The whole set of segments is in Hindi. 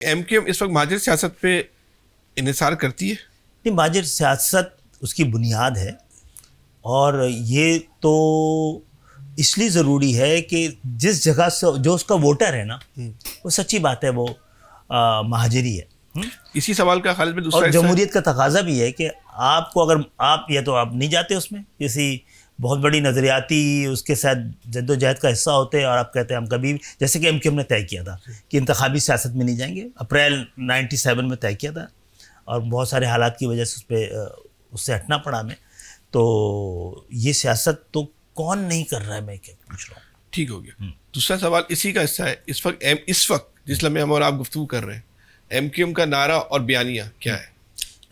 एमक्यूएम इस वक्त महाजिर सियासत पे इन्हिसार करती है? नहीं, महाजिर सियासत उसकी बुनियाद है, और ये तो इसलिए ज़रूरी है कि जिस जगह से जो उसका वोटर है ना, वो सच्ची बात है वो महाजिरी है। इसी सवाल का खालिद में दूसरा, और जमहूरियत का तकाजा भी है कि आपको, अगर आप या तो आप नहीं जाते उसमें, किसी बहुत बड़ी नज़रियाती उसके साथ जद्दोजहद का हिस्सा होते हैं, और आप कहते हैं हम कभी, जैसे कि एमक्यूएम ने तय किया था कि इंतखाबी सियासत में नहीं जाएंगे, अप्रैल 97 में तय किया था, और बहुत सारे हालात की वजह से उससे हटना पड़ा हमें। तो ये सियासत तो कौन नहीं कर रहा है, मैं क्या पूछ रहा हूँ। ठीक हो गया। दूसरा सवाल इसी का हिस्सा है। इस वक्त जिस लम्हे हम और आप गुफ्तगू कर रहे हैं, एमक्यूएम का नारा और बयानिया क्या है?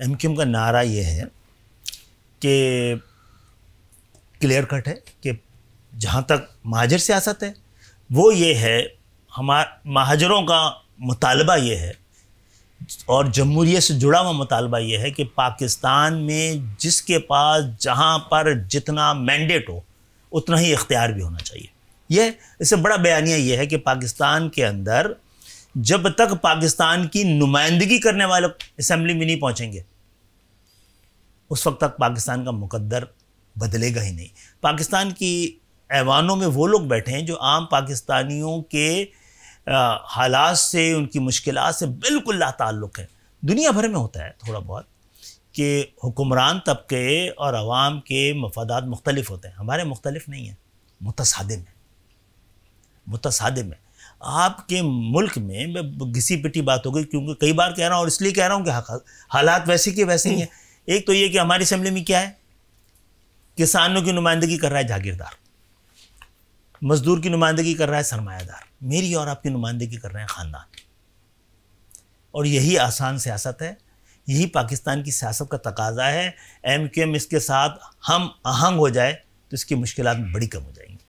एमक्यूएम का नारा ये है कि क्लियर कट है कि जहाँ तक महाजिर सियासत है वो ये है, महाजरों का मुतालबा ये है, और जमहूरियत से जुड़ा हुआ मुतालबा ये है कि पाकिस्तान में जिसके पास जहाँ पर जितना मैंडेट हो उतना ही इख्तियार भी होना चाहिए। यह इससे बड़ा बयानिया ये है कि पाकिस्तान के अंदर जब तक पाकिस्तान की नुमाइंदगी करने वाले असेंबली में नहीं पहुँचेंगे, उस वक्त तक पाकिस्तान का मुकद्दर बदलेगा ही नहीं। पाकिस्तान की ऐवानों में वो लोग बैठे हैं जो आम पाकिस्तानियों के हालात से, उनकी मुश्किलात से बिल्कुल लाताल्लुक़ है। दुनिया भर में होता है थोड़ा बहुत कि हुक्मरान तबके और अवाम के मफादात मुख्तलिफ होते हैं, हमारे मुख्तलिफ नहीं हैं, मुतसादिम है, मुतसादिम है। आपके मुल्क में, मैं घिसी पिटी बात हो गई क्योंकि कई बार कह रहा हूँ, और इसलिए कह रहा हूँ कि हालात वैसे के वैसे ही हैं। एक तो ये कि हमारी असेंबली में क्या है, किसानों की नुमाइंदगी कर रहा है जागीरदार, मजदूर की नुमाइंदगी कर रहा है सरमायादार, मेरी और आपकी नुमाइंदगी कर रहे हैं ख़ानदान। और यही आसान सियासत है, यही पाकिस्तान की सियासत का तकाजा है। एमक्यूएम इसके साथ हम आहंग हो जाए तो इसकी मुश्किलात बड़ी कम हो जाएंगी।